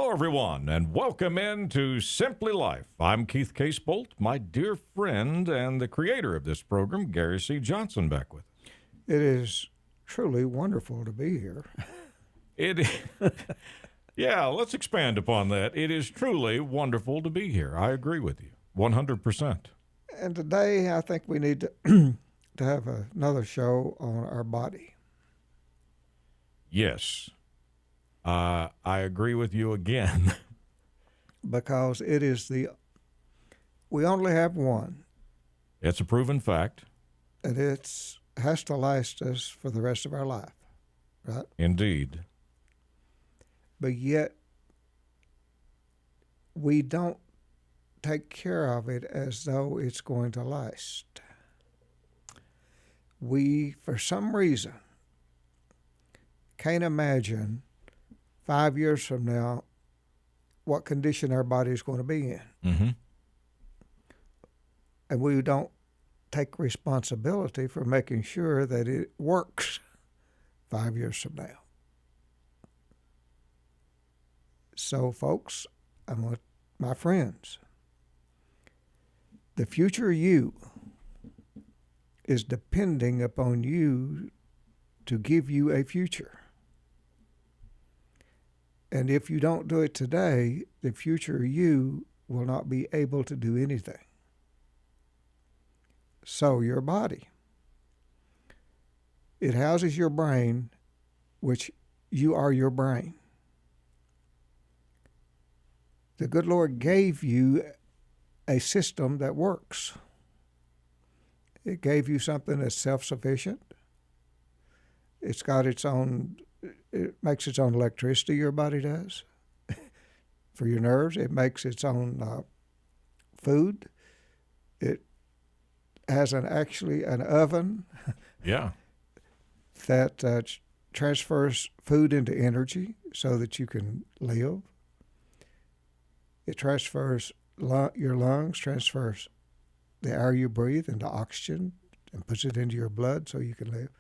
Hello, everyone, and welcome into Simply Life. I'm Keith Casebolt, my dear friend and the creator of this program, Gary C. Johnson, back with us. It is truly wonderful to be here. Yeah, let's expand upon that. It is truly wonderful to be here. I agree with you, 100%. And today I think we need to, to have another show on our body. Yes, I agree with you again. Because it is we only have one. It's a proven fact. And it has to last us for the rest of our life, right? Indeed. But yet we don't take care of it as though it's going to last. We, for some reason, can't imagine 5 years from now what condition our body is going to be in. Mm-hmm. And we don't take responsibility for making sure that it works 5 years from now. So, folks, my friends, the future you is depending upon you to give you a future. And if you don't do it today, the future you will not be able to do anything. So your body, it houses your brain, which you are your brain. The good Lord gave you a system that works. It gave you something that's self-sufficient. It's got its own, it makes its own electricity, your body does. For your nerves, it makes its own food. It has actually an oven. Yeah. That transfers food into energy so that you can live. It transfers your lungs, transfers the air you breathe into oxygen and puts it into your blood so you can live.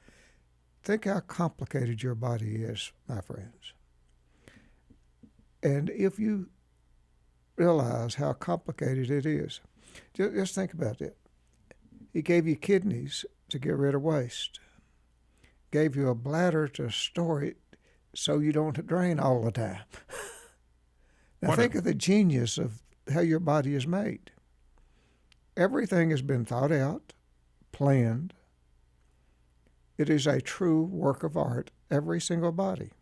Think how complicated your body is, my friends. And if you realize how complicated it is, just think about it. He gave you kidneys to get rid of waste. Gave you a bladder to store it so you don't drain all the time. Now think of the genius of how your body is made. Everything has been thought out, planned. It is a true work of art, every single body.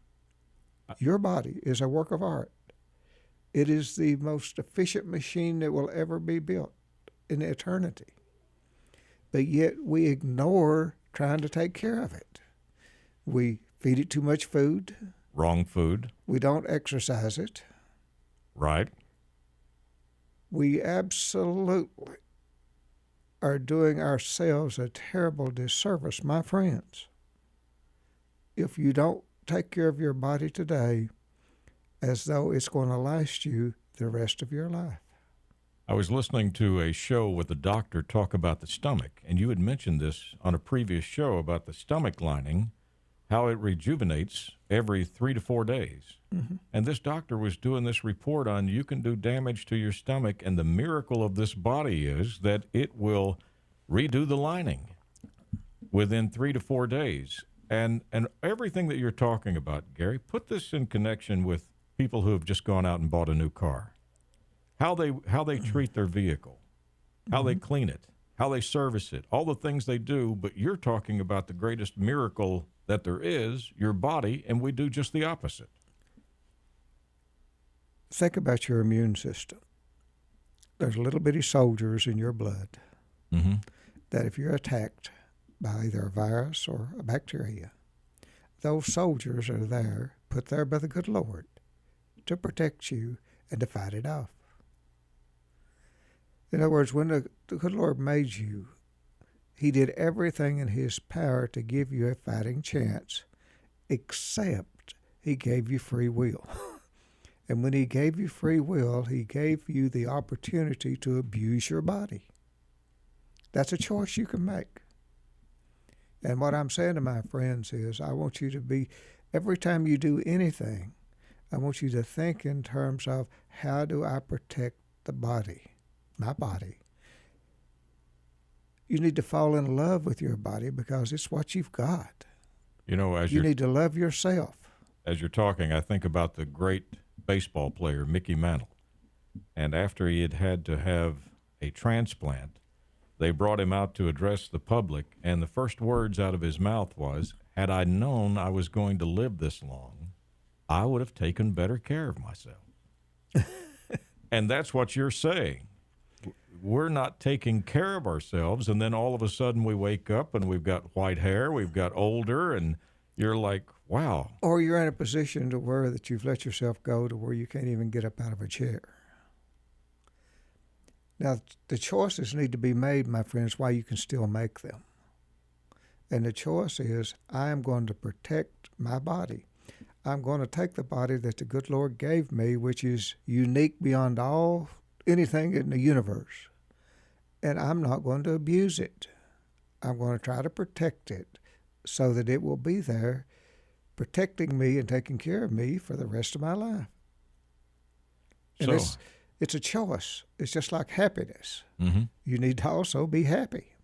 Your body is a work of art. It is the most efficient machine that will ever be built in eternity. But yet we ignore trying to take care of it. We feed it too much food. Wrong food. We don't exercise it. Right. We absolutely are doing ourselves a terrible disservice, my friends, if you don't take care of your body today as though it's going to last you the rest of your life. I was listening to a show with a doctor talk about the stomach, and you had mentioned this on a previous show about the stomach lining, how it rejuvenates every 3 to 4 days. Mm-hmm. And this doctor was doing this report on you can do damage to your stomach, and the miracle of this body is that it will redo the lining within 3 to 4 days. And everything that you're talking about, Gary, put this in connection with people who have just gone out and bought a new car. How they treat their vehicle, how they clean it, how they service it, all the things they do, but you're talking about the greatest miracle that there is, your body, and we do just the opposite. Think about your immune system. There's little bitty soldiers in your blood that if you're attacked by either a virus or a bacteria, those soldiers are there, put there by the good Lord, to protect you and to fight it off. In other words, when the good Lord made you, he did everything in his power to give you a fighting chance, except he gave you free will. And when he gave you free will, he gave you the opportunity to abuse your body. That's a choice you can make. And what I'm saying to my friends is I want you to be, every time you do anything, I want you to think in terms of how do I protect the body, my body. You need to fall in love with your body because it's what you've got. You know, You need to love yourself. As you're talking, I think about the great baseball player, Mickey Mantle. And after he had had to have a transplant, they brought him out to address the public, and the first words out of his mouth was, had I known I was going to live this long, I would have taken better care of myself. And that's what you're saying. We're not taking care of ourselves, and then all of a sudden we wake up and we've got white hair, we've got older, and you're like, wow. Or you're in a position to where that you've let yourself go to where you can't even get up out of a chair. Now, the choices need to be made, my friends, while you can still make them. And the choice is, I am going to protect my body. I'm going to take the body that the good Lord gave me, which is unique beyond anything in the universe, and I'm not going to abuse it. I'm going to try to protect it so that it will be there protecting me and taking care of me for the rest of my life. And it's a choice. It's just like happiness. Mm-hmm. You need to also be happy.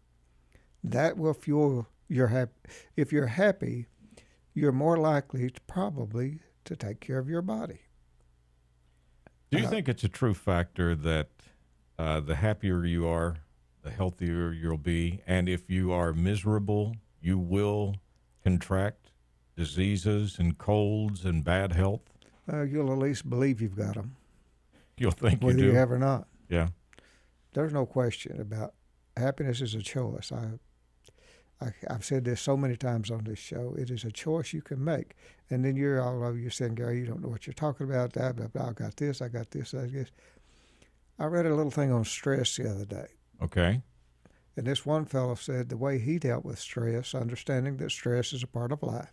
That will fuel your happy. If you're happy, you're more likely probably to take care of your body. Do you think it's a true factor that the happier you are, the healthier you'll be, and if you are miserable, you will contract diseases and colds and bad health? You'll at least believe you've got them. You'll think whether you do. you have or not. Yeah. There's no question about happiness is a choice. I've said this so many times on this show. It is a choice you can make. And then you're saying, Gary, you don't know what you're talking about. Blah, blah, blah. I got this. I got this. I read a little thing on stress the other day. Okay. And this one fellow said the way he dealt with stress, understanding that stress is a part of life,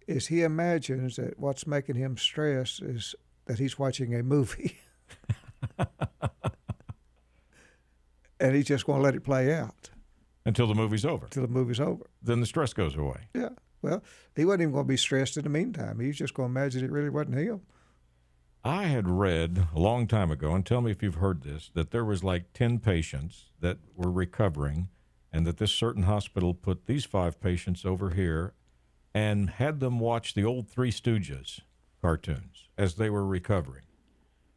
is he imagines that what's making him stress is that he's watching a movie. And he's just going to let it play out. Until the movie's over. Until the movie's over. Then the stress goes away. Yeah. Well, he wasn't even going to be stressed in the meantime. He was just going to imagine it really wasn't him. I had read a long time ago, and tell me if you've heard this, that there was like 10 patients that were recovering, and that this certain hospital put these 5 patients over here and had them watch the old Three Stooges cartoons as they were recovering.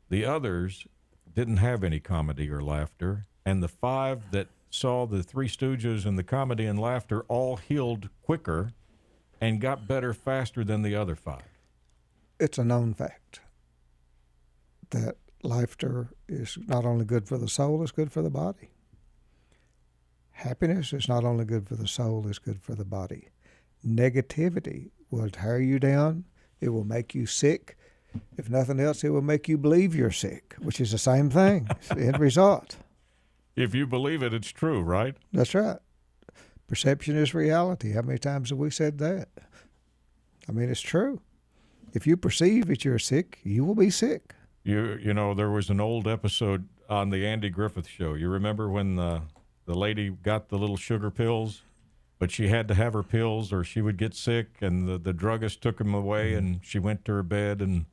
The others didn't have any comedy or laughter, and the 5 that saw the Three Stooges and the comedy and laughter all healed quicker and got better faster than the other 5. It's a known fact that laughter is not only good for the soul, it's good for the body. Happiness is not only good for the soul, it's good for the body. Negativity will tear you down. It will make you sick. If nothing else, it will make you believe you're sick, which is the same thing. It's the end result. If you believe it, it's true, right? That's right. Perception is reality. How many times have we said that? I mean, it's true. If you perceive that you're sick, you will be sick. You know, there was an old episode on the Andy Griffith Show. You remember when the lady got the little sugar pills, but she had to have her pills or she would get sick, and the druggist took them away, and she went to her bed and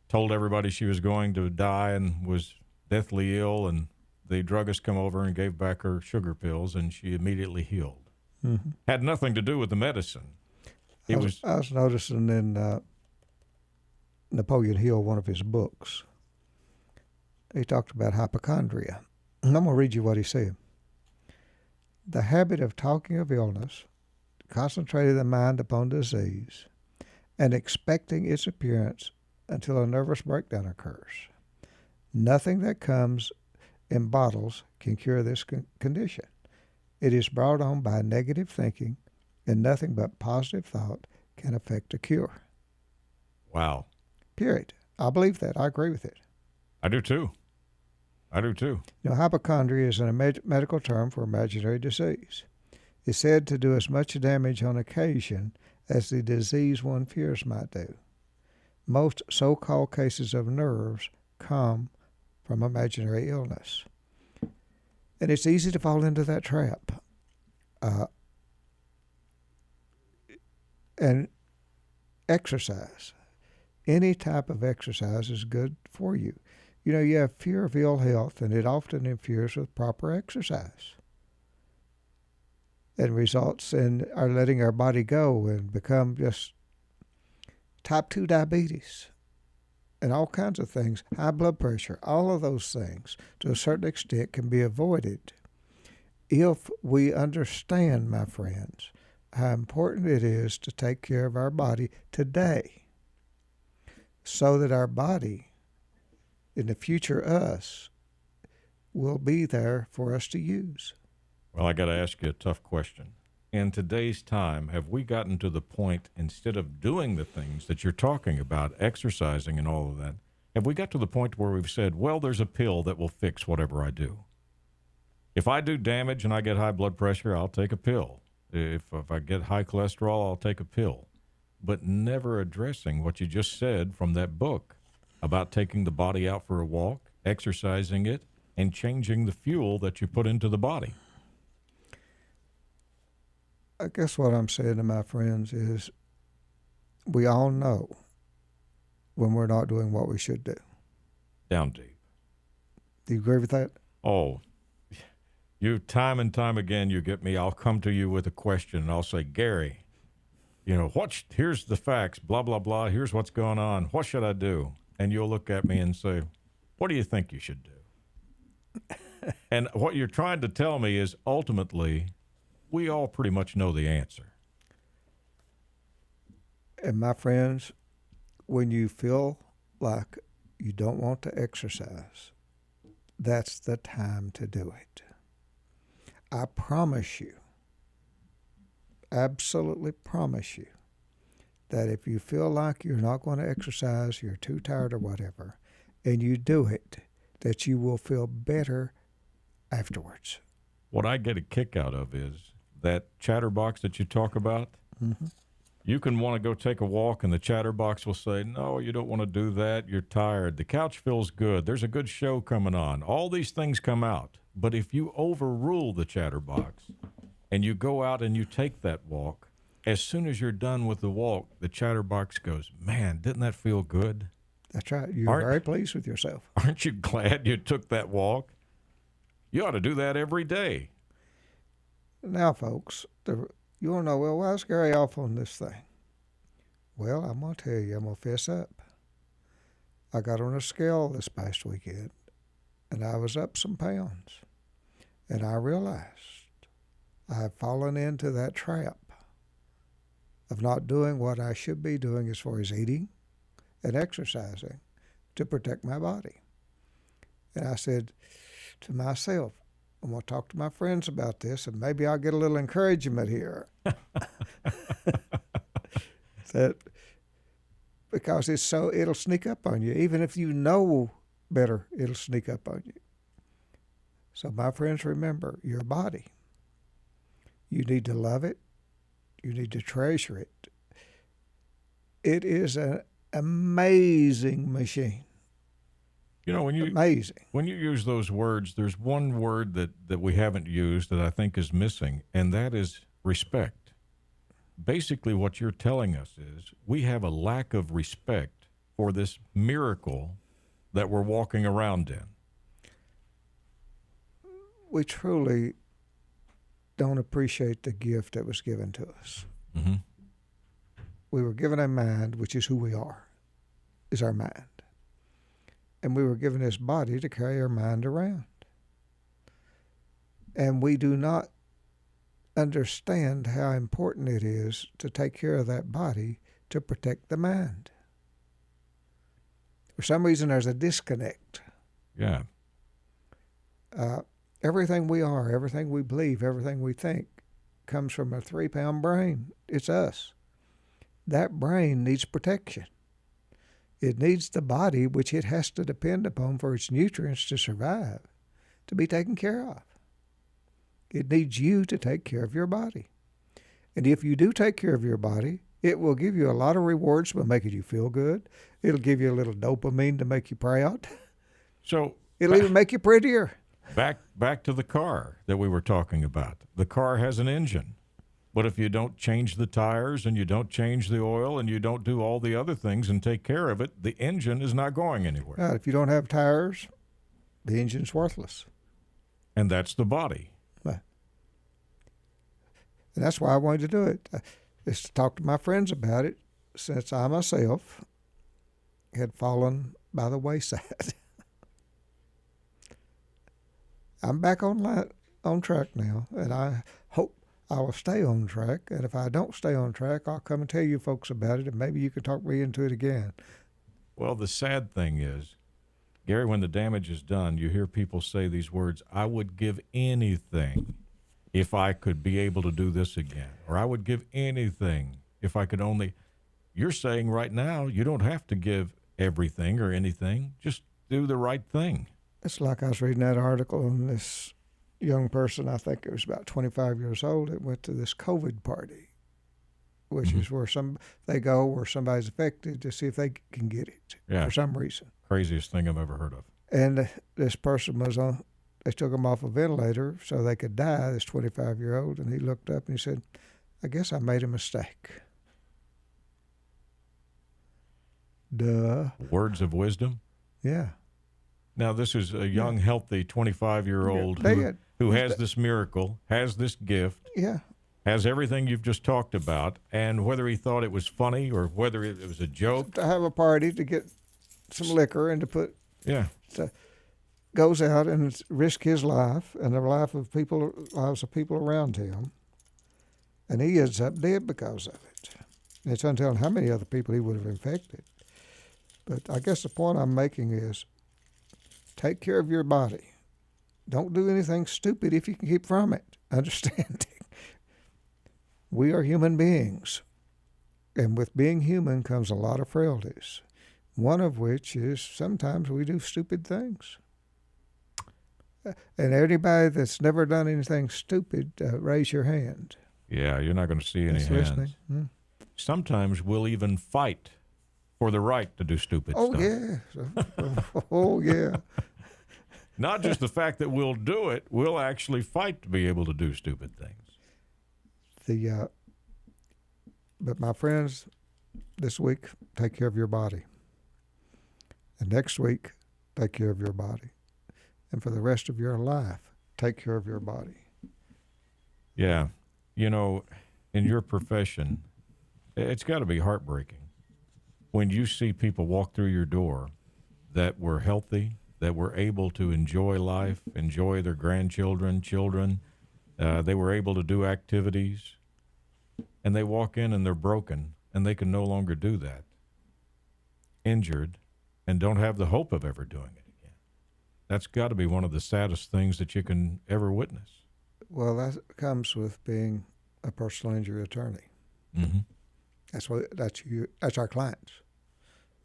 told everybody she was going to die and was deathly ill, and the druggist come over and gave back her sugar pills, and she immediately healed. Mm-hmm. Had nothing to do with the medicine. I was noticing in Napoleon Hill, one of his books, he talked about hypochondria. And I'm going to read you what he said. The habit of talking of illness, concentrating the mind upon disease, and expecting its appearance until a nervous breakdown occurs. Nothing that comes in bottles can cure this condition. It is brought on by negative thinking, and nothing but positive thought can effect a cure. Wow. Period. I believe that. I agree with it. I do too. You know, hypochondria is a medical term for imaginary disease. It's said to do as much damage on occasion as the disease one fears might do. Most so-called cases of nerves come from imaginary illness. And it's easy to fall into that trap. And exercise Any type of exercise is good for you. You know, you have fear of ill health, and it often interferes with proper exercise and results in our letting our body go and become just type 2 diabetes and all kinds of things, high blood pressure, all of those things to a certain extent can be avoided if we understand, my friends, how important it is to take care of our body today so that our body in the future us will be there for us to use. Well, I got to ask you a tough question. In today's time, have we gotten to the point, instead of doing the things that you're talking about, exercising and all of that, have we got to the point where we've said, well, there's a pill that will fix whatever I do? If I do damage and I get high blood pressure, I'll take a pill. If I get high cholesterol, I'll take a pill. But never addressing what you just said from that book about taking the body out for a walk, exercising it, and changing the fuel that you put into the body. I guess what I'm saying to my friends is we all know when we're not doing what we should do. Down deep. Do you agree with that? Oh, you time and time again, you get me. I'll come to you with a question, and I'll say, Gary, here's the facts, blah, blah, blah. Here's what's going on. What should I do? And you'll look at me and say, what do you think you should do? And what you're trying to tell me is ultimately, we all pretty much know the answer. And my friends, when you feel like you don't want to exercise, that's the time to do it. I promise you, absolutely promise you, that if you feel like you're not going to exercise, you're too tired or whatever, and you do it, that you will feel better afterwards. What I get a kick out of is that chatterbox that you talk about. Mm-hmm. You can want to go take a walk, and the chatterbox will say, no, you don't want to do that. You're tired. The couch feels good. There's a good show coming on. All these things come out. But if you overrule the chatterbox and you go out and you take that walk, as soon as you're done with the walk, the chatterbox goes, man, didn't that feel good? That's right. You're very pleased with yourself. Aren't you glad you took that walk? You ought to do that every day. Now, folks, you want to know, well, why is Gary off on this thing? Well, I'm going to tell you, I'm going to fess up. I got on a scale this past weekend, and I was up some pounds. And I realized I have fallen into that trap of not doing what I should be doing as far as eating and exercising to protect my body. And I said to myself, I'm going to talk to my friends about this, and maybe I'll get a little encouragement here. That because it'll sneak up on you. Even if you know better, it'll sneak up on you. So my friends, remember your body. You need to love it. You need to treasure it. It is an amazing machine. Amazing. When you use those words, there's one word that we haven't used that I think is missing, and that is respect. Basically, what you're telling us is we have a lack of respect for this miracle that we're walking around in. We truly don't appreciate the gift that was given to us. Mm-hmm. We were given a mind, which is who we are, is our mind. And we were given this body to carry our mind around. And we do not understand how important it is to take care of that body to protect the mind. For some reason, there's a disconnect. Yeah. Everything we are, everything we believe, everything we think comes from a 3-pound brain. It's us. That brain needs protection. It needs the body, which it has to depend upon for its nutrients to survive, to be taken care of. It needs you to take care of your body. And if you do take care of your body, it will give you a lot of rewards by making you feel good. It'll give you a little dopamine to make you proud. So it'll even make you prettier. Back to the car that we were talking about. The car has an engine. But if you don't change the tires and you don't change the oil and you don't do all the other things and take care of it, the engine is not going anywhere. Right. If you don't have tires, the engine's worthless. And that's the body. Right. And that's why I wanted to do it. Is to talk to my friends about it, since I myself had fallen by the wayside. I'm back on track now, and I hope I will stay on track. And if I don't stay on track, I'll come and tell you folks about it, and maybe you can talk me into it again. Well, the sad thing is, Gary, when the damage is done, you hear people say these words, I would give anything if I could be able to do this again, or I would give anything if I could only. You're saying right now you don't have to give everything or anything. Just do the right thing. It's like I was reading that article on this young person, I think it was about 25 years old, that went to this COVID party, which is where they go where somebody's affected to see if they can get it for some reason. Craziest thing I've ever heard of. And this person was on, they took him off a ventilator so they could die, this 25-year-old, and he looked up and he said, I guess I made a mistake. Duh. Words of wisdom? Yeah. Now, this is a young, healthy 25-year-old who has this miracle, has this gift, has everything you've just talked about, and whether he thought it was funny or whether it was a joke. To have a party to get some liquor and to put... Yeah. Goes out and risk his life and the lives of people around him, and he ends up dead because of it. And it's untold how many other people he would have infected. But I guess the point I'm making is take care of your body. Don't do anything stupid if you can keep from it. Understanding. We are human beings. And with being human comes a lot of frailties. One of which is sometimes we do stupid things. And anybody that's never done anything stupid, raise your hand. Yeah, you're not going to see any hands. Listening. Sometimes we'll even fight for the right to do stupid stuff. Oh, yeah. Not just the fact that we'll do it, we'll actually fight to be able to do stupid things. But my friends, this week, take care of your body. And next week, take care of your body. And for the rest of your life, take care of your body. Yeah. You know, in your profession, it's got to be heartbreaking when you see people walk through your door that were healthy, that were able to enjoy life, enjoy their grandchildren, children. They were able to do activities, and they walk in and they're broken, and they can no longer do that. Injured, and don't have the hope of ever doing it again. That's got to be one of the saddest things that you can ever witness. Well, that comes with being a personal injury attorney. Mm-hmm. That's our clients.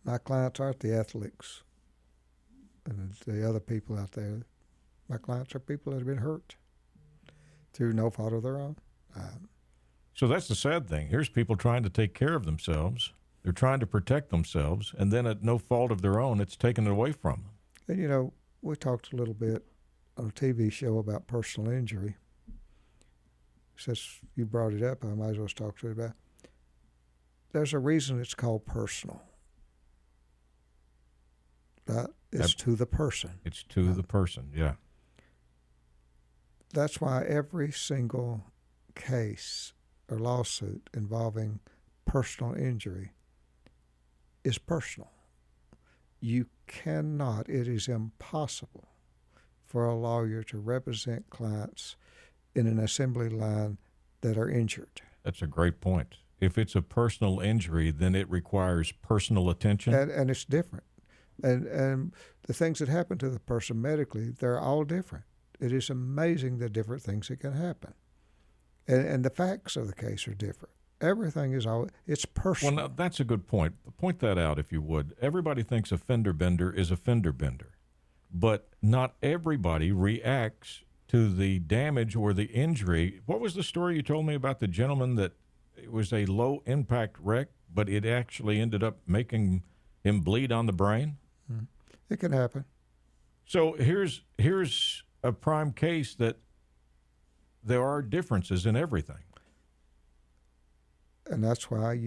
My clients aren't the athletes and the other people out there. My clients are people that have been hurt through no fault of their own. So that's the sad thing. Here's people trying to take care of themselves. They're trying to protect themselves, and then at no fault of their own, it's taken away from them. And, you know, we talked a little bit on a TV show about personal injury. Since you brought it up, I might as well talk to you about it. There's a reason it's called personal. It's to the person. It's to the person, yeah. That's why every single case or lawsuit involving personal injury is personal. You cannot, it is impossible for a lawyer to represent clients in an assembly line that are injured. That's a great point. If it's a personal injury, then it requires personal attention. And it's different. And the things that happen to the person medically, they're all different. It is amazing the different things that can happen. And the facts of the case are different. Everything is it's personal. Well, now, that's a good point. Point that out, if you would. Everybody thinks a fender bender is a fender bender, but not everybody reacts to the damage or the injury. What was the story you told me about the gentleman that it was a low-impact wreck, but it actually ended up making him bleed on the brain? It can happen. So here's a prime case that there are differences in everything. And that's why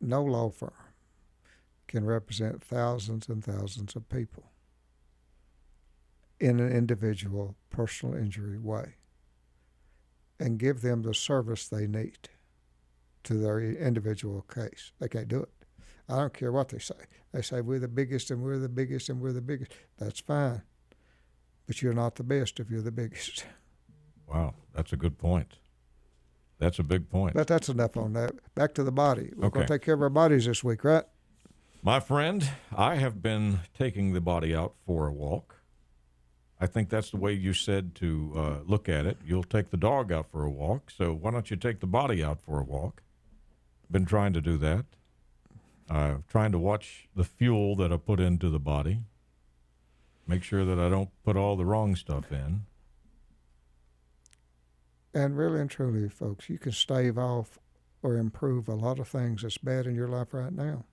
no law firm can represent thousands and thousands of people in an individual personal injury way and give them the service they need to their individual case. They can't do it. I don't care what they say. They say, we're the biggest and we're the biggest and we're the biggest. That's fine. But you're not the best if you're the biggest. Wow, that's a good point. That's a big point. But that's enough on that. Back to the body. We're Okay. going to take care of our bodies this week, right? My friend, I have been taking the body out for a walk. I think that's the way you said to look at it. You'll take the dog out for a walk, so why don't you take the body out for a walk? Been trying to do that. Trying to watch the fuel that I put into the body. Make sure that I don't put all the wrong stuff in. And really and truly, folks, you can stave off or improve a lot of things that's bad in your life right now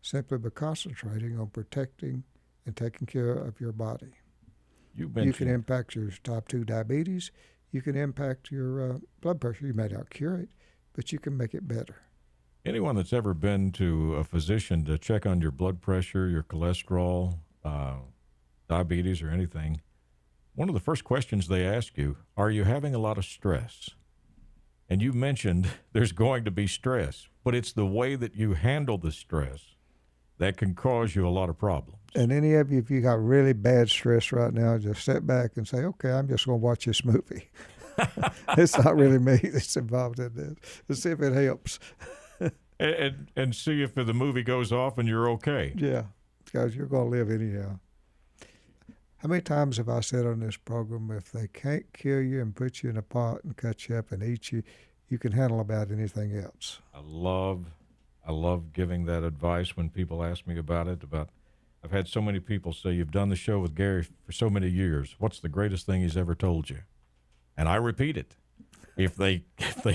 simply by concentrating on protecting and taking care of your body. You You can mentioned impact your type 2 diabetes. You can impact your blood pressure. You may not cure it, but you can make it better. anyone that's ever been to a physician to check on your blood pressure, your cholesterol, diabetes, or anything, one of the first questions they ask you, are you having a lot of stress? And you mentioned there's going to be stress, but it's the way that you handle the stress that can cause you a lot of problems. And any of you, if you got really bad stress right now, just sit back and say, okay, I'm just going to watch this movie. It's not really me that's involved in this. Let's see if it helps. And see if the movie goes off and you're okay. Yeah, because you're going to live anyhow. How many times have I said on this program, if they can't kill you and put you in a pot and cut you up and eat you, you can handle about anything else. I love giving that advice when people ask me about it. I've had so many people say, you've done the show with Gary for so many years. What's the greatest thing he's ever told you? And I repeat it. If they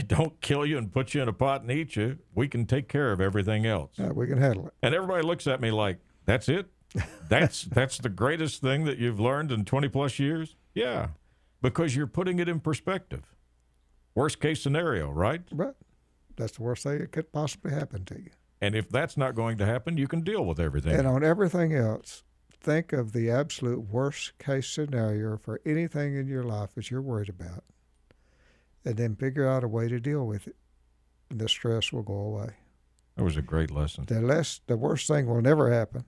don't kill you and put you in a pot and eat you, we can take care of everything else. We can handle it. And everybody looks at me like, that's it? That's the greatest thing that you've learned in 20 plus years? Yeah, because you're putting it in perspective. Worst case scenario, right? But that's the worst thing that could possibly happen to you. And if that's not going to happen, you can deal with everything. And on everything else, think of the absolute worst case scenario for anything in your life that you're worried about, and then figure out a way to deal with it, and the stress will go away. That was a great lesson. The worst thing will never happen,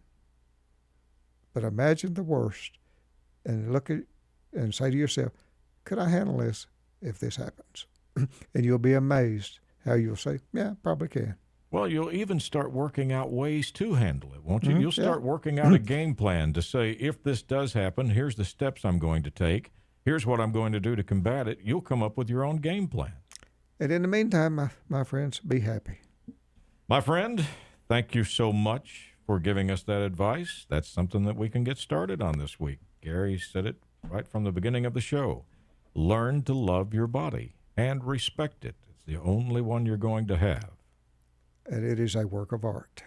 but imagine the worst and look at and say to yourself, could I handle this if this happens? And you'll be amazed how you'll say, yeah, probably can. Well, you'll even start working out ways to handle it, won't you? Mm-hmm. You'll start working out a game plan to say, if this does happen, here's the steps I'm going to take. Here's what I'm going to do to combat it. You'll come up with your own game plan. And in the meantime, my friends, be happy. My friend, thank you so much for giving us that advice. That's something that we can get started on this week. Gary said it right from the beginning of the show. Learn to love your body and respect it. It's the only one you're going to have. And it is a work of art.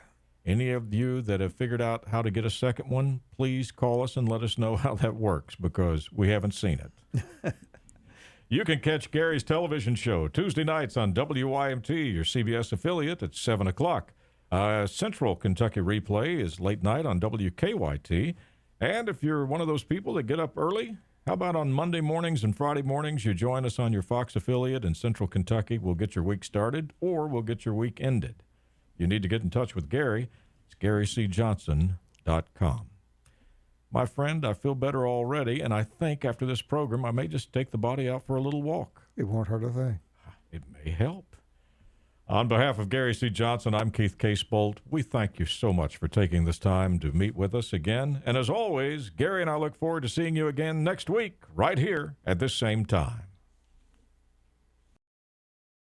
Any of you that have figured out how to get a second one, please call us and let us know how that works, because we haven't seen it. You can catch Gary's television show Tuesday nights on WYMT, your CBS affiliate, at 7 o'clock. Central Kentucky replay is late night on WKYT. And if you're one of those people that get up early, how about on Monday mornings and Friday mornings, you join us on your Fox affiliate in Central Kentucky. We'll get your week started, or we'll get your week ended. You need to get in touch with Gary. It's GaryCJohnson.com. My friend, I feel better already, and I think after this program, I may just take the body out for a little walk. It won't hurt a thing. It may help. On behalf of Gary C. Johnson, I'm Keith Casebolt. We thank you so much for taking this time to meet with us again. And as always, Gary and I look forward to seeing you again next week, right here at this same time.